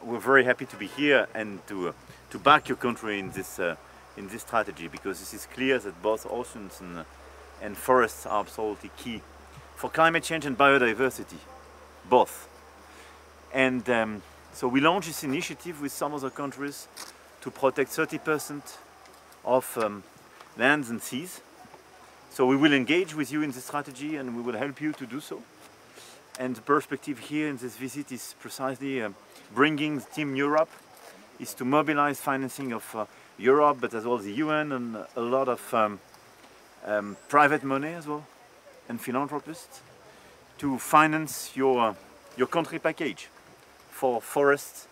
we're very happy to be here and to back your country in this strategy, because this is clear that both oceans and forests are absolutely key for climate change and biodiversity, both. And so we launched this initiative with some other countries to protect 30% of lands and seas. So we will engage with you in this strategy and we will help you to do so. And the perspective here in this visit is precisely bringing Team Europe, is to mobilize financing of Europe, but as well as the UN and a lot of private money as well, and philanthropists, to finance your country package for forests,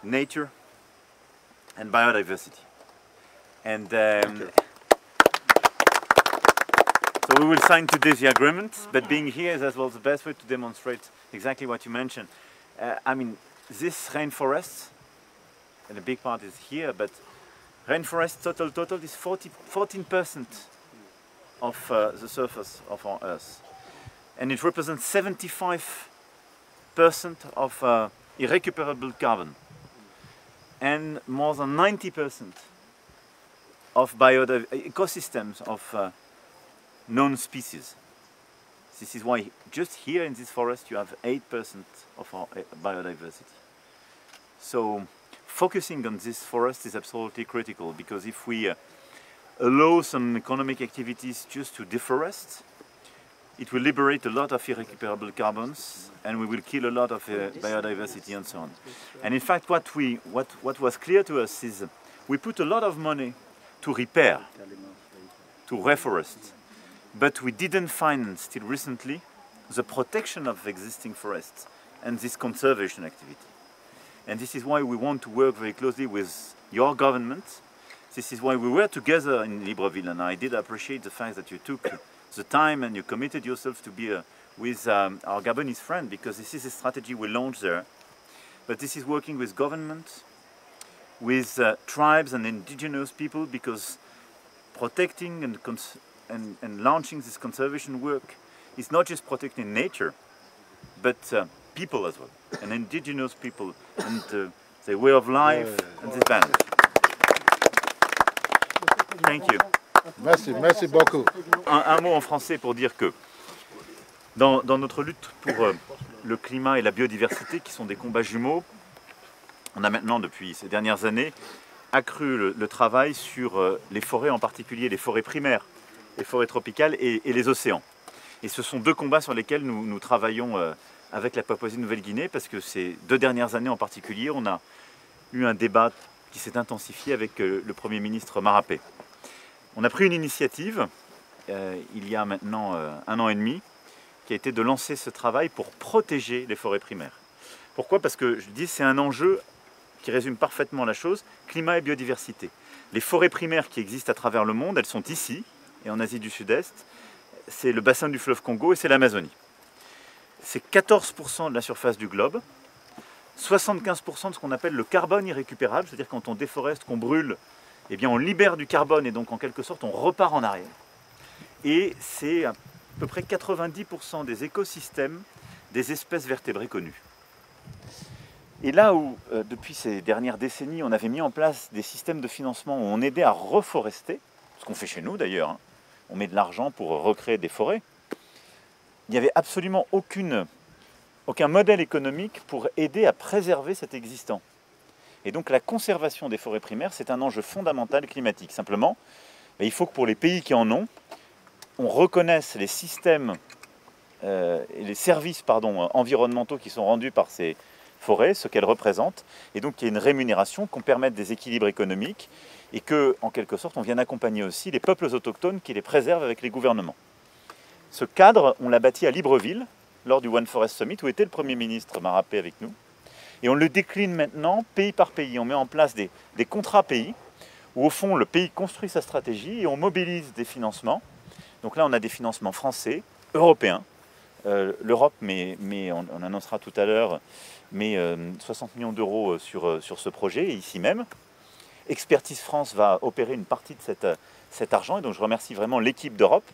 nature and biodiversity. And so we will sign today the agreement, but being here is as well the best way to demonstrate exactly what you mentioned. I mean, this rainforest, and a big part is here, but rainforest total is 14% of the surface of our Earth. And it represents 75% of irrecuperable carbon and more than 90% of ecosystems of known species. This is why just here in this forest you have 8% of our biodiversity. So focusing on this forest is absolutely critical, because if we allow some economic activities just to deforest, it will liberate a lot of irrecuperable carbons and we will kill a lot of biodiversity and so on. And in fact what was clear to us is we put a lot of money to repair, to reforest, but we didn't finance till recently the protection of existing forests and this conservation activity. And this is why we want to work very closely with your government. This is why we were together in Libreville, and I did appreciate the fact that you took the time and you committed yourself to be with our Gabonese friend, because this is a strategy we launched there. But this is working with government, with tribes and indigenous people, because protecting and launching this conservation work is not just protecting nature, but people as well, and indigenous people, and their way of life and this balance. Thank you. Merci beaucoup. Un mot en français pour dire que dans notre lutte pour le climat et la biodiversité, qui sont des combats jumeaux, on a maintenant, depuis ces dernières années, accru le travail sur les forêts, en particulier les forêts primaires, les forêts tropicales et les océans. Et ce sont deux combats sur lesquels nous travaillons avec la Papouasie-Nouvelle-Guinée, parce que ces 2 dernières années en particulier, on a eu un débat qui s'est intensifié avec le Premier ministre Marapé. On a pris une initiative, il y a maintenant 1 an et demi, qui a été de lancer ce travail pour protéger les forêts primaires. Pourquoi? Parce que, je dis, c'est un enjeu qui résume parfaitement la chose, climat et biodiversité. Les forêts primaires qui existent à travers le monde, elles sont ici, et en Asie du Sud-Est, c'est le bassin du fleuve Congo et c'est l'Amazonie. C'est 14% de la surface du globe, 75% de ce qu'on appelle le carbone irrécupérable, c'est-à-dire quand on déforeste, qu'on brûle, eh bien on libère du carbone et donc en quelque sorte on repart en arrière. Et c'est à peu près 90% des écosystèmes des espèces vertébrées connues. Et là où, depuis ces dernières décennies, on avait mis en place des systèmes de financement où on aidait à reforester, ce qu'on fait chez nous d'ailleurs, hein, on met de l'argent pour recréer des forêts, il n'y avait absolument aucun modèle économique pour aider à préserver cet existant. Et donc la conservation des forêts primaires, c'est un enjeu fondamental climatique. Simplement, il faut que pour les pays qui en ont, on reconnaisse les systèmes et les services environnementaux qui sont rendus par ces forêts, ce qu'elles représentent, et donc qu'il y ait une rémunération, qu'on permette des équilibres économiques, et que, en quelque sorte, on vienne accompagner aussi les peuples autochtones qui les préservent avec les gouvernements. Ce cadre, on l'a bâti à Libreville, lors du One Forest Summit, où était le Premier ministre Marapé avec nous. Et on le décline maintenant pays par pays. On met en place des contrats pays, où au fond, le pays construit sa stratégie et on mobilise des financements. Donc là, on a des financements français, européens. L'Europe, mais on annoncera tout à l'heure, met 60 millions d'euros sur ce projet, ici même. Expertise France va opérer une partie de cet argent, et donc je remercie vraiment l'équipe d'Europe.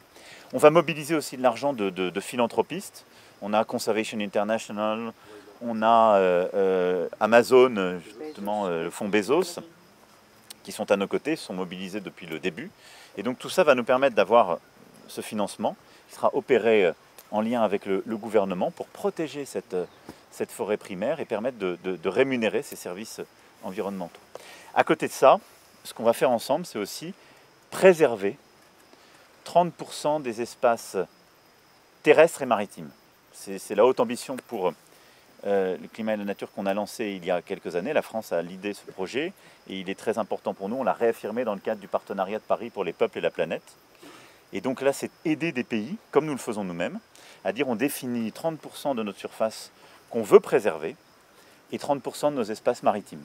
On va mobiliser aussi de l'argent de philanthropistes. On a Conservation International, on a Amazon, justement le fonds Bezos, qui sont à nos côtés, sont mobilisés depuis le début. Et donc tout ça va nous permettre d'avoir ce financement qui sera opéré en lien avec le gouvernement pour protéger cette forêt primaire et permettre de rémunérer ces services environnementaux. À côté de ça, ce qu'on va faire ensemble, c'est aussi préserver 30% des espaces terrestres et maritimes. C'est la haute ambition pour le climat et la nature qu'on a lancé il y a quelques années. La France a l'idée ce projet et il est très important pour nous. On l'a réaffirmé dans le cadre du partenariat de Paris pour les peuples et la planète. Et donc là, c'est aider des pays, comme nous le faisons nous-mêmes, à dire on définit 30% de notre surface qu'on veut préserver et 30% de nos espaces maritimes.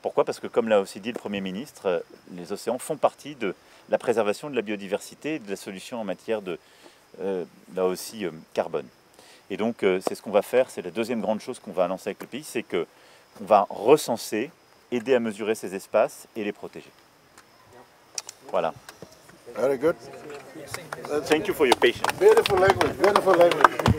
Pourquoi? Parce que comme l'a aussi dit le Premier ministre, les océans font partie de la préservation de la biodiversité et de la solution en matière de, là aussi, carbone. Et donc c'est ce qu'on va faire, c'est la deuxième grande chose qu'on va lancer avec le pays, c'est qu'on va recenser, aider à mesurer ces espaces et les protéger. Voilà. Very good. Thank you for your patience. Beautiful language, beautiful language.